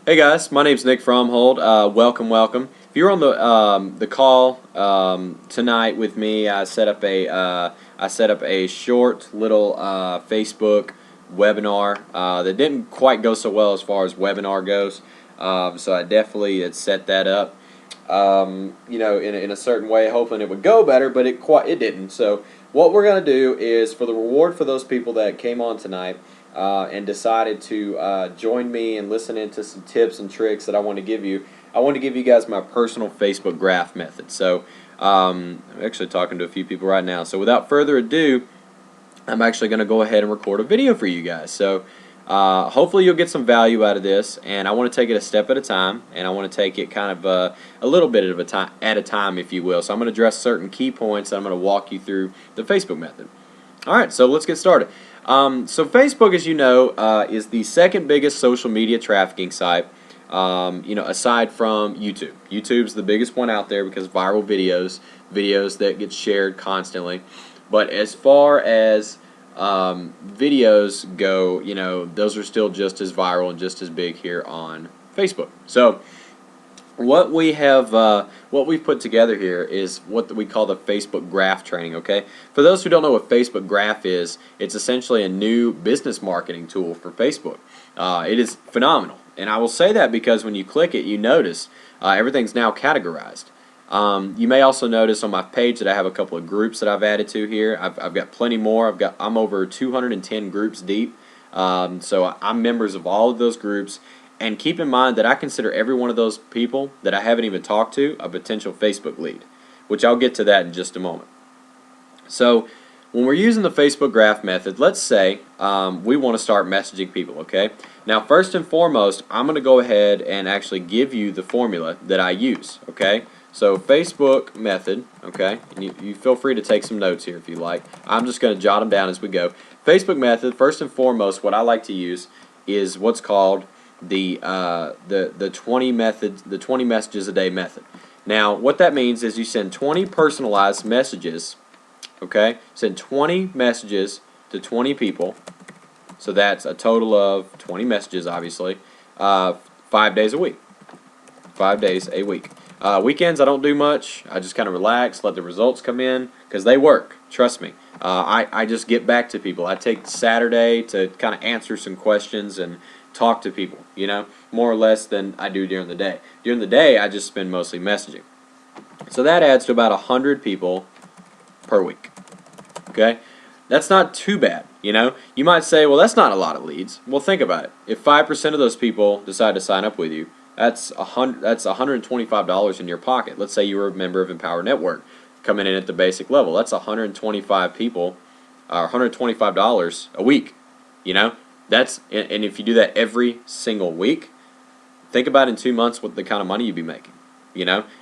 Hey guys, my name's Nick Fromhold. Welcome. If you're on the call tonight with me, I set up a short little Facebook webinar that didn't quite go so well as far as webinar goes. So I definitely had set that up, in a certain way, hoping it would go better, but it didn't. So what we're gonna do is, for the reward for those people that came on tonight and decided to join me and listen into some tips and tricks that I want to give you. I want to give you guys my personal Facebook graph method. So I'm actually talking to a few people right now. So without further ado, I'm actually going to go ahead and record a video for you guys. So hopefully you'll get some value out of this, and I want to take it a step at a time, and I want to take it kind of a little bit of a time at a time, if you will. So I'm going to address certain key points, and I'm going to walk you through the Facebook method. Alright, so let's get started. So Facebook, as you know, is the second biggest social media trafficking site, aside from YouTube. YouTube's the biggest one out there because viral videos that get shared constantly. But as far as videos go, those are still just as viral and just as big here on Facebook. So what we've put together here is what we call the Facebook graph training. Okay, for those who don't know what Facebook graph is, it's essentially a new business marketing tool for Facebook. It is phenomenal, and I will say that because when you click it, you notice everything's now categorized. You may also notice on my page that I have a couple of groups that I've added to here. I've got plenty more. I'm over 210 groups deep, so I'm members of all of those groups. And keep in mind that I consider every one of those people that I haven't even talked to a potential Facebook lead, which I'll get to that in just a moment. So when we're using the Facebook graph method, let's say we want to start messaging people, okay? Now, first and foremost, I'm going to go ahead and actually give you the formula that I use, okay? So Facebook method, okay, and you feel free to take some notes here if you like. I'm just going to jot them down as we go. Facebook method, first and foremost, what I like to use is what's called the 20 messages a day method. Now, what that means is you send 20 personalized messages, okay? Send 20 messages to 20 people, so that's a total of 20 messages, obviously, 5 days a week. 5 days a week. Weekends, I don't do much. I just kind of relax, let the results come in, because they work. Trust me. I just get back to people. I take Saturday to kind of answer some questions and talk to people, more or less than I do during the day. During the day, I just spend mostly messaging. So that adds to about 100 people per week. Okay? That's not too bad, You might say, well, that's not a lot of leads. Well, think about it. If 5% of those people decide to sign up with you, that's $125 in your pocket. Let's say you were a member of Empower Network coming in at the basic level. That's 125 people, or $125 a week, and if you do that every single week, think about in 2 months what the kind of money you'd be making.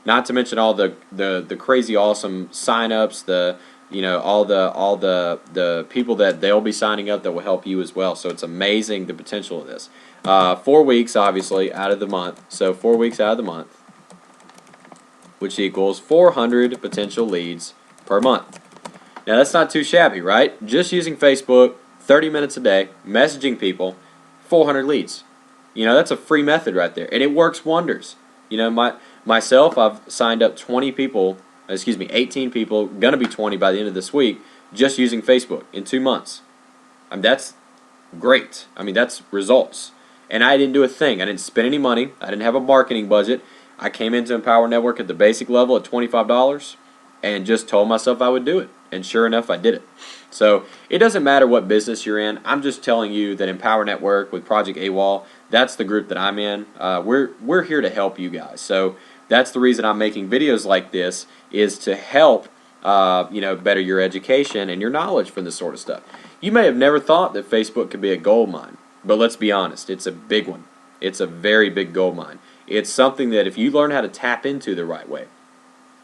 Not to mention all the crazy awesome signups, all the people that they'll be signing up that will help you as well. So it's amazing the potential of this. 4 weeks obviously out of the month. So 4 weeks out of the month, which equals 400 potential leads per month. Now that's not too shabby, right? Just using Facebook 30 minutes a day, messaging people, 400 leads. That's a free method right there, and it works wonders. Myself, I've signed up 18 people, gonna be 20 by the end of this week, just using Facebook in 2 months. That's great. That's results. And I didn't do a thing. I didn't spend any money. I didn't have a marketing budget. I came into Empower Network at the basic level at $25 and just told myself I would do it. And sure enough, I did it. So it doesn't matter what business you're in. I'm just telling you that Empower Network with Project AWOL, that's the group that I'm in. We're here to help you guys. So that's the reason I'm making videos like this, is to help better your education and your knowledge for this sort of stuff. You may have never thought that Facebook could be a gold mine, but let's be honest, it's a big one. It's a very big gold mine. It's something that if you learn how to tap into the right way,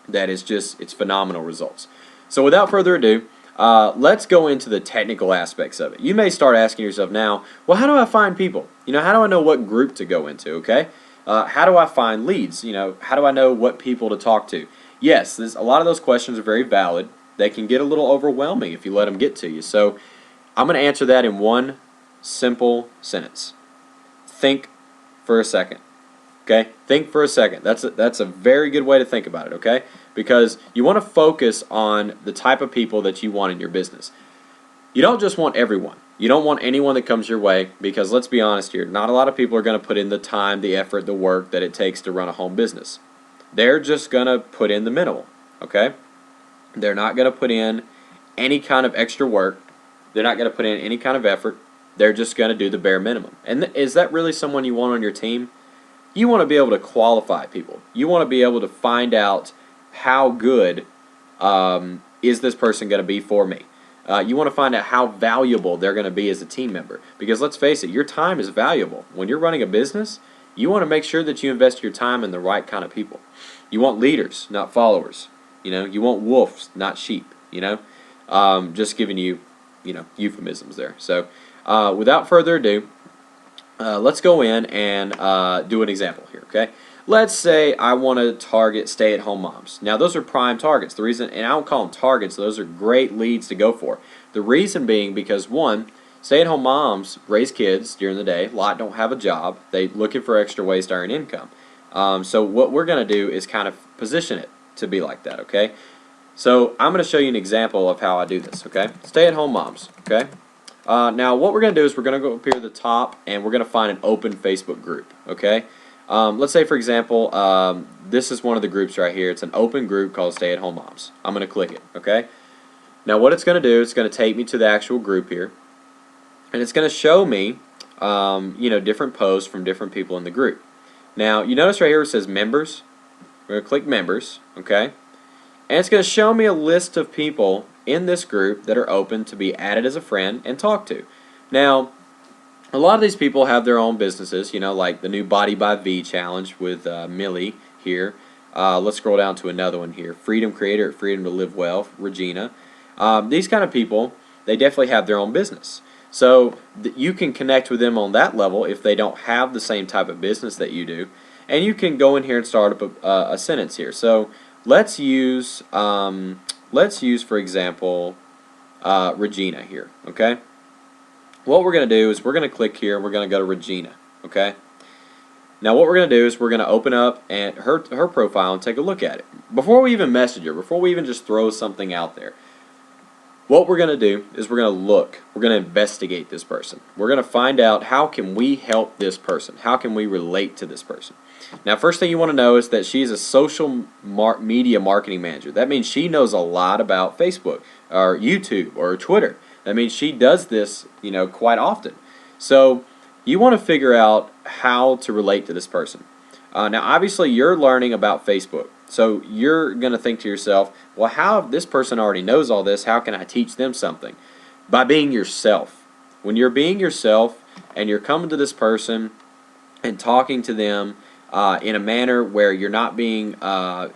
it's phenomenal results. So without further ado, let's go into the technical aspects of it. You may start asking yourself now, well, how do I find people? How do I know what group to go into, okay? How do I find leads? How do I know what people to talk to? Yes, a lot of those questions are very valid. They can get a little overwhelming if you let them get to you. So I'm going to answer that in one simple sentence. Think for a second. Okay, think for a second. That's a very good way to think about it. Okay, because you want to focus on the type of people that you want in your business. You don't just want everyone. You don't want anyone that comes your way, because let's be honest here, not a lot of people are going to put in the time, the effort, the work that it takes to run a home business. They're just going to put in the minimal. Okay, they're not going to put in any kind of extra work. They're not going to put in any kind of effort. They're just going to do the bare minimum. And is that really someone you want on your team? You want to be able to qualify people. You want to be able to find out how good is this person going to be for me. You want to find out how valuable they're going to be as a team member. Because let's face it, your time is valuable. When you're running a business, you want to make sure that you invest your time in the right kind of people. You want leaders, not followers. You want wolves, not sheep. Just giving you, euphemisms there. So, without further ado, let's go in and do an example here, okay? Let's say I want to target stay-at-home moms. Now, those are prime targets. The reason, and I don't call them targets, those are great leads to go for. The reason being because, one, stay-at-home moms raise kids during the day. A lot don't have a job. They're looking for extra ways to earn income. So what we're going to do is kind of position it to be like that, okay? So I'm going to show you an example of how I do this, okay? Stay-at-home moms, okay? Now, what we're going to do is we're going to go up here to the top, and we're going to find an open Facebook group, okay? Let's say, for example, this is one of the groups right here. It's an open group called Stay at Home Moms. I'm going to click it, okay? Now, what it's going to do, it's going to take me to the actual group here, and it's going to show me, different posts from different people in the group. Now, you notice right here it says Members. We're going to click Members, okay? And it's going to show me a list of people in this group that are open to be added as a friend and talked to. Now, a lot of these people have their own businesses, like the new Body by V challenge with Millie here. Let's scroll down to another one here. Freedom Creator at Freedom to Live Well, Regina. These kind of people, they definitely have their own business. So you can connect with them on that level if they don't have the same type of business that you do. And you can go in here and start up a sentence here. So let's use, for example, Regina here, okay? What we're going to do is we're going to click here and we're going to go to Regina, okay? Now what we're going to do is we're going to open up and her profile and take a look at it. Before we even message her, before we even just throw something out there, what we're going to do is we're going to look. We're going to investigate this person. We're going to find out how can we help this person. How can we relate to this person. Now, first thing you want to know is that she's a social media marketing manager. That means she knows a lot about Facebook or YouTube or Twitter. That means she does this, quite often. So you want to figure out how to relate to this person. Now, obviously, you're learning about Facebook. So you're going to think to yourself, well, how this person already knows all this, how can I teach them something? By being yourself. When you're being yourself and you're coming to this person and talking to them in a manner where you're not being, a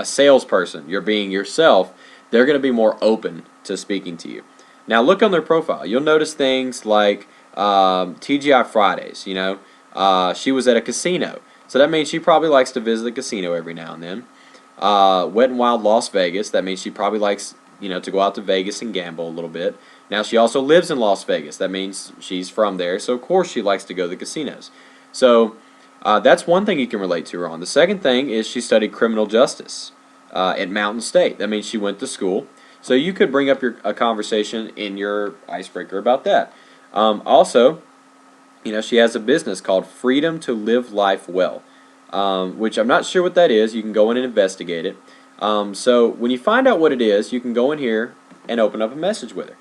salesperson, you're being yourself, they're going to be more open to speaking to you. Now look on their profile. You'll notice things like TGI Fridays, she was at a casino. So that means she probably likes to visit the casino every now and then. Wet and Wild Las Vegas. That means she probably likes, to go out to Vegas and gamble a little bit. Now she also lives in Las Vegas. That means she's from there. So of course she likes to go to the casinos. So that's one thing you can relate to her on. The second thing is she studied criminal justice at Mountain State. That means she went to school. So you could bring up a conversation in your icebreaker about that. Also, she has a business called Freedom to Live Life Well, which I'm not sure what that is. You can go in and investigate it. So when you find out what it is, you can go in here and open up a message with her.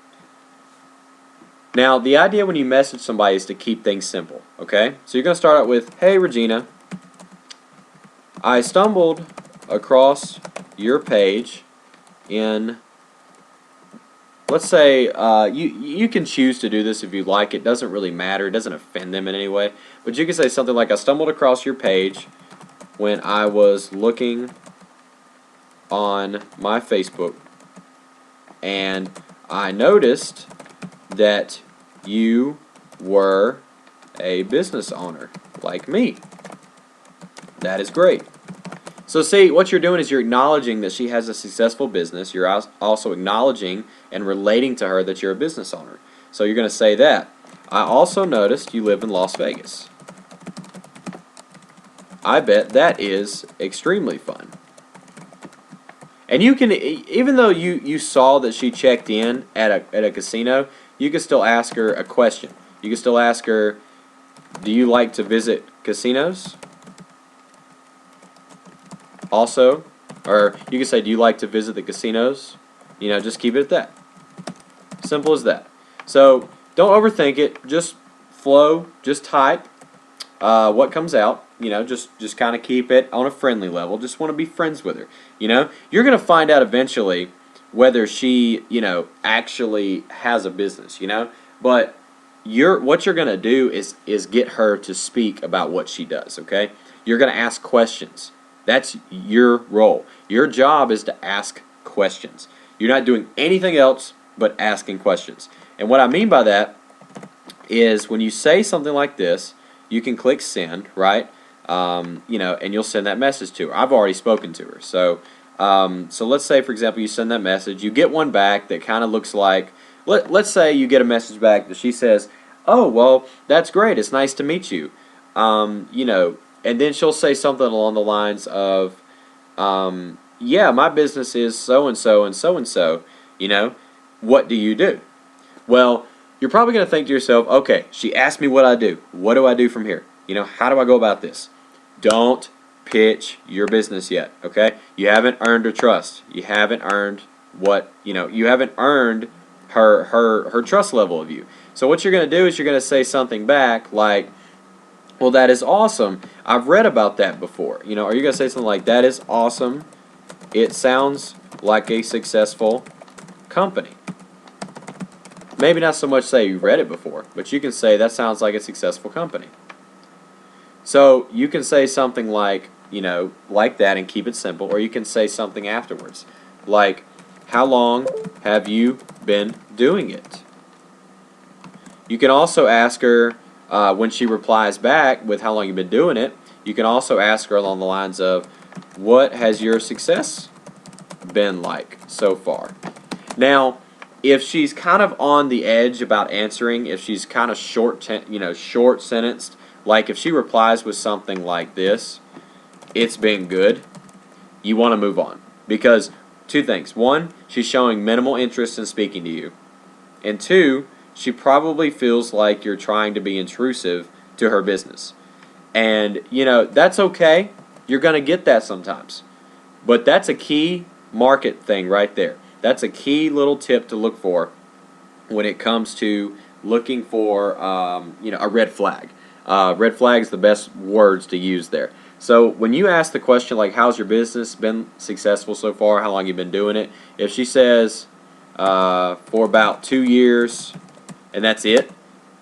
Now, the idea when you message somebody is to keep things simple, okay? So you're going to start out with, "Hey, Regina, I stumbled across your page in..." Let's say you can choose to do this if you like. It doesn't really matter. It doesn't offend them in any way. But you can say something like, "I stumbled across your page when I was looking on my Facebook, and I noticed that you were a business owner like me. That is great." So see, what you're doing is you're acknowledging that she has a successful business. You're also acknowledging and relating to her that you're a business owner. So you're going to say that. "I also noticed you live in Las Vegas." I bet that is extremely fun. And you can, even though you saw that she checked in at a casino, you can still ask her a question. You can still ask her, do you like to visit casinos? Also, or you can say, do you like to visit the casinos? You know, just keep it at that. Simple as that. So don't overthink it. Just flow. Just type what comes out. You know, just kind of keep it on a friendly level. Just want to be friends with her. You know, you're gonna find out eventually whether she, you know, actually has a business. You know, but what you're gonna do is get her to speak about what she does. Okay, you're gonna ask questions. That's your role. Your job is to ask questions. You're not doing anything else but asking questions. And what I mean by that is when you say something like this, you can click send, right? You know, and you'll send that message to her. I've already spoken to her. So let's say, for example, you send that message. You get one back that kind of looks like, let's say you get a message back that she says, oh, well, that's great. It's nice to meet you. You know, and then she'll say something along the lines of, yeah, my business is so-and-so and so-and-so, you know, what do you do? Well, you're probably going to think to yourself, okay, she asked me what I do. What do I do from here? You know, how do I go about this? Don't pitch your business yet, okay? You haven't earned her trust. You haven't earned you haven't earned her trust level of you. So what you're going to do is you're going to say something back like, well, that is awesome. I've read about that before. You know, are you going to say something like, that is awesome. It sounds like a successful company. Maybe not so much say you read it before, but you can say that sounds like a successful company. So you can say something like, you know, like that and keep it simple, or you can say something afterwards. Like, how long have you been doing it? You can also ask her, when she replies back with how long you've been doing it, you can also ask her along the lines of, what has your success been like so far? Now, if she's kind of on the edge about answering, if she's kind of short sentenced, like if she replies with something like this, it's been good, you want to move on. Because two things. One, she's showing minimal interest in speaking to you. And two, she probably feels like you're trying to be intrusive to her business. And, you know, that's okay. You're going to get that sometimes. But that's a key market thing right there. That's a key little tip to look for when it comes to looking for, a red flag. Red flag is the best words to use there. So when you ask the question like, how's your business been successful so far? How long you been doing it? If she says for about 2 years and that's it,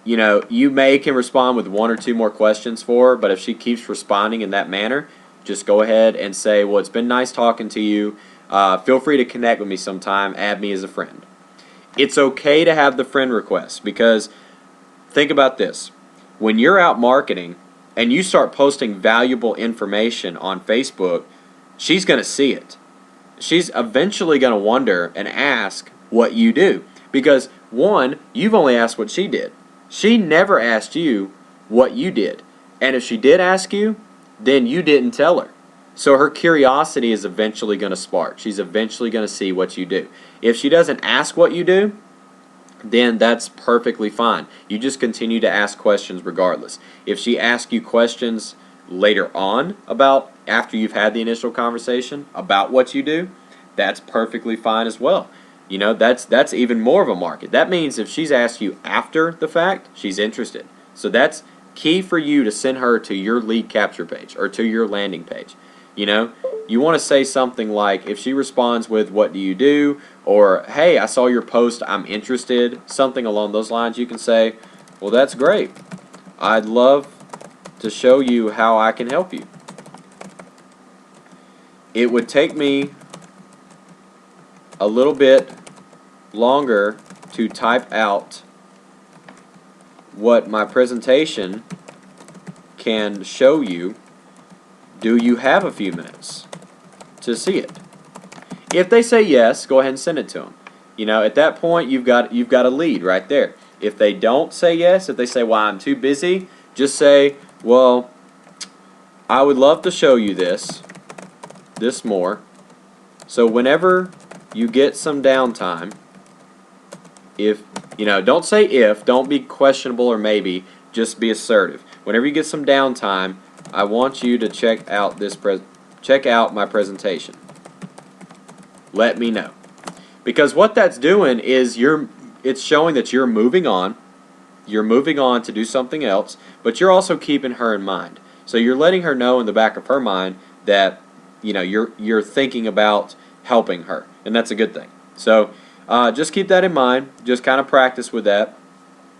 you know, you can respond with one or two more questions for her, but if she keeps responding in that manner, just go ahead and say, well, it's been nice talking to you. Feel free to connect with me sometime. Add me as a friend. It's okay to have the friend request because think about this. When you're out marketing and you start posting valuable information on Facebook, she's going to see it. She's eventually going to wonder and ask what you do. Because, one, you've only asked what she did. She never asked you what you did. And if she did ask you, then you didn't tell her. So her curiosity is eventually going to spark. She's eventually going to see what you do. If she doesn't ask what you do, then that's perfectly fine. You just continue to ask questions regardless. If she asks you questions later on about, after you've had the initial conversation about what you do, that's perfectly fine as well. You know, that's even more of a market. That means if she's asked you after the fact, she's interested. So that's key for you to send her to your lead capture page or to your landing page. You know, you want to say something like, if she responds with, what do you do? Or, hey, I saw your post, I'm interested. Something along those lines, you can say, well, that's great. I'd love to show you how I can help you. It would take me a little bit longer to type out what my presentation can show you. Do you have a few minutes to see it? If they say yes, go ahead and send it to them. You know, at that point, you've got a lead right there. If they don't say yes, if they say, well, I'm too busy, just say, well, I would love to show you this more. So whenever you get some downtime, if, don't say if, don't be questionable or maybe, just be assertive. Whenever you get some downtime, I want you to check out my presentation. Let me know. Because what that's doing is it's showing that you're moving on. You're moving on to do something else, but you're also keeping her in mind. So you're letting her know in the back of her mind that you're thinking about helping her, and that's a good thing. So just keep that in mind. Just kind of practice with that.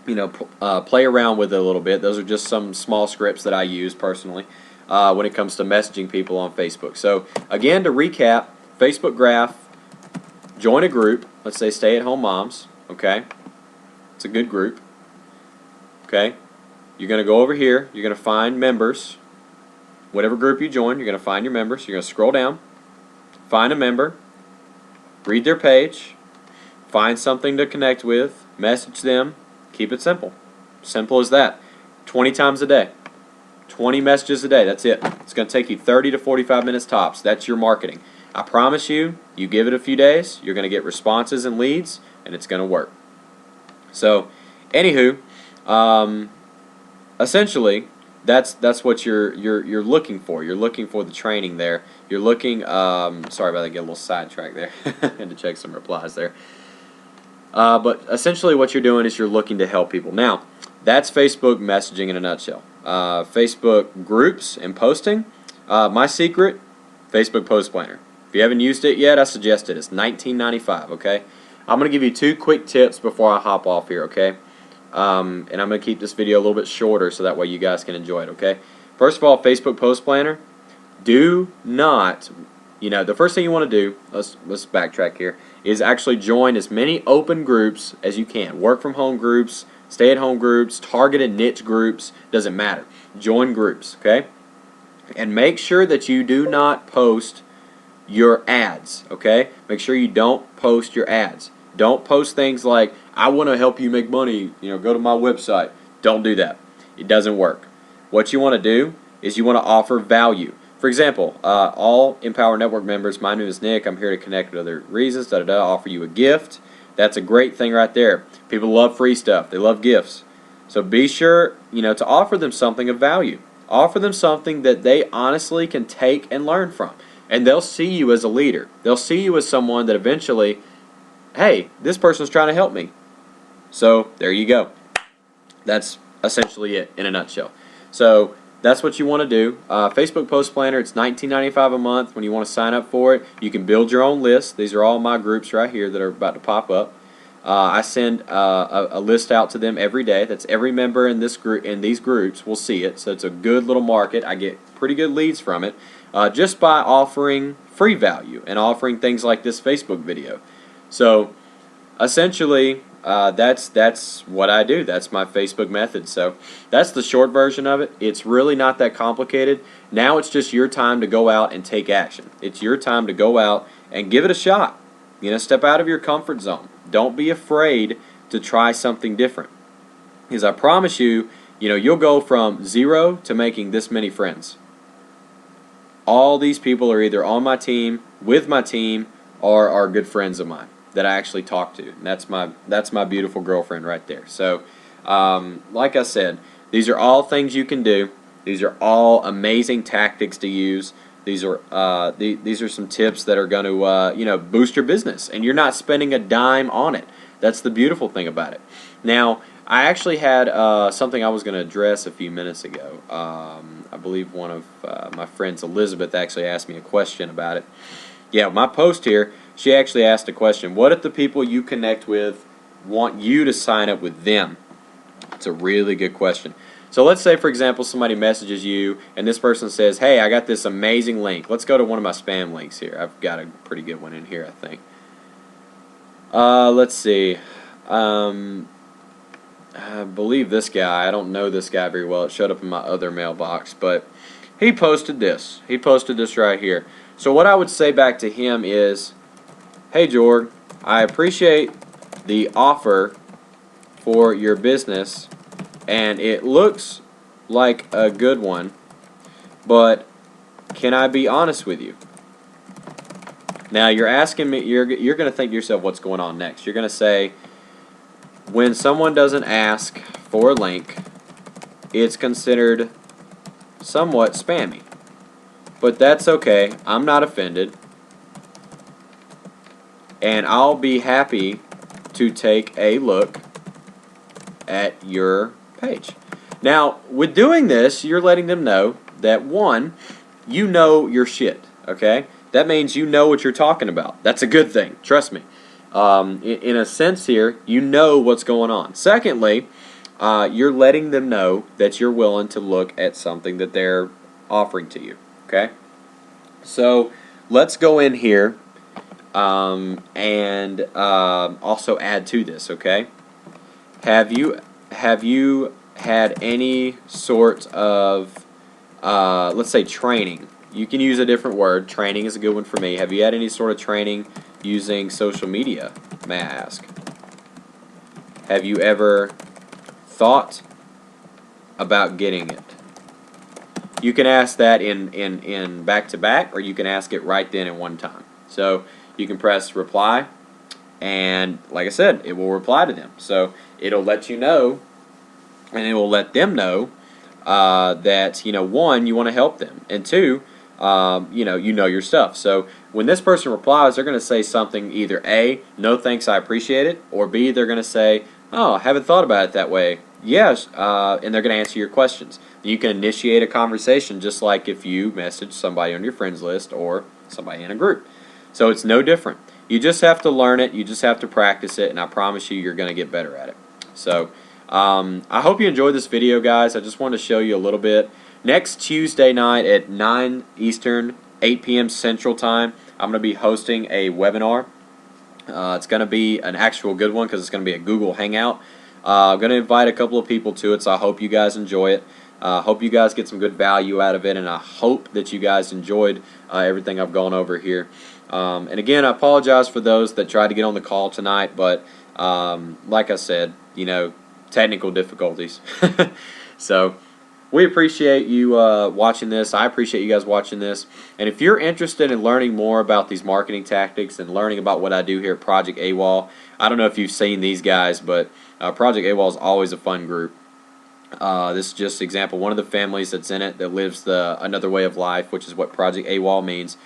Play around with it a little bit. Those are just some small scripts that I use personally when it comes to messaging people on Facebook. So again, to recap, Facebook graph, join a group. Let's say stay-at-home moms. Okay, it's a good group. Okay, you're going to go over here. You're going to find members. Whatever group you join, you're going to find your members. You're going to scroll down, find a member, read their page, find something to connect with, message them. Keep it simple. Simple as that. 20 times a day. 20 messages a day. That's it. It's going to take you 30 to 45 minutes tops. That's your marketing. I promise you, you give it a few days, you're going to get responses and leads, and it's going to work. So, anywho, essentially, that's what you're looking for. You're looking for the training there. You're looking. Sorry about that. Get a little sidetracked there. Had to check some replies there. But essentially, what you're doing is you're looking to help people. Now, that's Facebook messaging in a nutshell. Facebook groups and posting. My secret, Facebook Post Planner. If you haven't used it yet, I suggest it. It's $19.95. Okay. I'm going to give you 2 quick tips before I hop off here. Okay. And I'm going to keep this video a little bit shorter so that way you guys can enjoy it, okay? First of all, Facebook Post Planner, do not, the first thing you want to do, let's backtrack here, is actually join as many open groups as you can. Work from home groups, stay at home groups, targeted niche groups, doesn't matter. Join groups, okay? And make sure that you do not post your ads, okay? Make sure you don't post your ads. Don't post things like, I want to help you make money, go to my website. Don't do that. It doesn't work. What you want to do is you want to offer value. For example, all Empower Network members, my name is Nick. I'm here to connect with other reasons, offer you a gift. That's a great thing right there. People love free stuff. They love gifts. So be sure, to offer them something of value. Offer them something that they honestly can take and learn from. And they'll see you as a leader. They'll see you as someone that eventually, hey, this person's trying to help me. So there you go. That's essentially it in a nutshell. So that's what you want to do. Facebook Post Planner, it's $19.95 a month. When you want to sign up for it, you can build your own list. These are all my groups right here that are about to pop up. I send a list out to them every day. That's every member in this group, in these groups will see it. So it's a good little market. I get pretty good leads from it just by offering free value and offering things like this Facebook video. So essentially, that's what I do. That's my Facebook method. So that's the short version of it. It's really not that complicated. Now it's just your time to go out and take action. It's your time to go out and give it a shot. Step out of your comfort zone. Don't be afraid to try something different. Because I promise you, you'll go from 0 to making this many friends. All these people are either on my team, with my team, or are good friends of mine that I actually talk to. And that's my beautiful girlfriend right there. So, like I said, these are all things you can do. These are all amazing tactics to use. These are some tips that are going to boost your business, and you're not spending a dime on it. That's the beautiful thing about it. Now, I actually had something I was going to address a few minutes ago. I believe one of my friends, Elizabeth, actually asked me a question about it. Yeah, my post here, she actually asked a question. What if the people you connect with want you to sign up with them? It's a really good question. So let's say, for example, somebody messages you, and this person says, hey, I got this amazing link. Let's go to one of my spam links here. I've got a pretty good one in here, I think. Let's see. I believe this guy. I don't know this guy very well. It showed up in my other mailbox, but he posted this. He posted this right here. So what I would say back to him is, hey, Jorg, I appreciate the offer for your business, and it looks like a good one, But can I be honest with you? Now you're asking me. You're going to think to yourself, what's going on next? You're going to say, when someone doesn't ask for a link, it's considered somewhat spammy. But that's okay. I'm not offended. And I'll be happy to take a look at your page. Now, with doing this, you're letting them know that, one, you know your shit, okay? That means you know what you're talking about. That's a good thing, trust me. In a sense here, you know what's going on. Secondly, you're letting them know that you're willing to look at something that they're offering to you, okay? So let's go in here and also add to this, okay? Have you had any sort of, let's say, training? You can use a different word. Training is a good one for me. Have you had any sort of training using social media, may I ask? Have you ever thought about getting it? You can ask that in back-to-back, or you can ask it right then at one time. So you can press reply, and like I said, it will reply to them. So it'll let you know, and it will let them know that, one, you want to help them, and two, you know your stuff. So when this person replies, they're going to say something, either A, no thanks, I appreciate it, or B, they're going to say, oh, I haven't thought about it that way. Yes, and they're going to answer your questions. You can initiate a conversation just like if you message somebody on your friends list or somebody in a group. So it's no different. You just have to learn it. You just have to practice it, and I promise you're going to get better at it. So I hope you enjoyed this video, guys. I just wanted to show you a little bit. Next Tuesday night at 9 Eastern, 8 p.m. Central Time, I'm going to be hosting a webinar. It's going to be an actual good one because it's going to be a Google Hangout. I'm going to invite a couple of people to it, so I hope you guys enjoy it. I hope you guys get some good value out of it, and I hope that you guys enjoyed everything I've gone over here. And again, I apologize for those that tried to get on the call tonight, but like I said, technical difficulties. So we appreciate you watching this. I appreciate you guys watching this. And if you're interested in learning more about these marketing tactics and learning about what I do here at Project AWOL, I don't know if you've seen these guys, but Project AWOL is always a fun group. This is just an example. One of the families that's in it that lives another way of life, which is what Project AWOL means.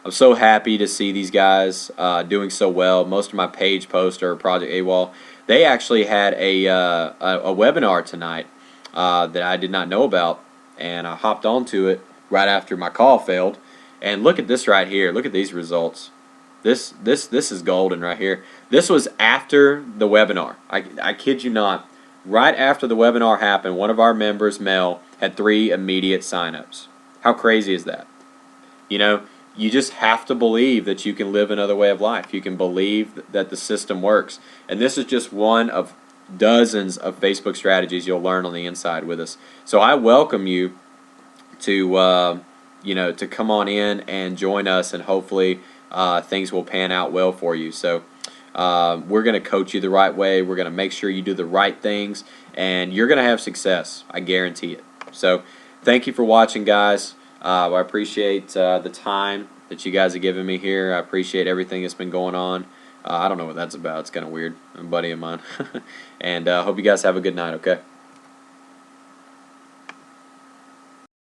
I'm so happy to see these guys doing so well. Most of my page posts are Project AWOL. They actually had a webinar tonight that I did not know about, and I hopped onto it right after my call failed. And look at this right here. Look at these results. This is golden right here. This was after the webinar. I kid you not. Right after the webinar happened, one of our members, Mel, had 3 immediate signups. How crazy is that? You just have to believe that you can live another way of life. You can believe that the system works. And this is just one of dozens of Facebook strategies you'll learn on the inside with us. So I welcome you to to come on in and join us, and hopefully things will pan out well for you. So we're going to coach you the right way. We're going to make sure you do the right things, and you're going to have success. I guarantee it. So thank you for watching, guys. I appreciate the time that you guys have given me here. I appreciate everything that's been going on. I don't know what that's about. It's kind of weird. A buddy of mine. And hope you guys have a good night, okay?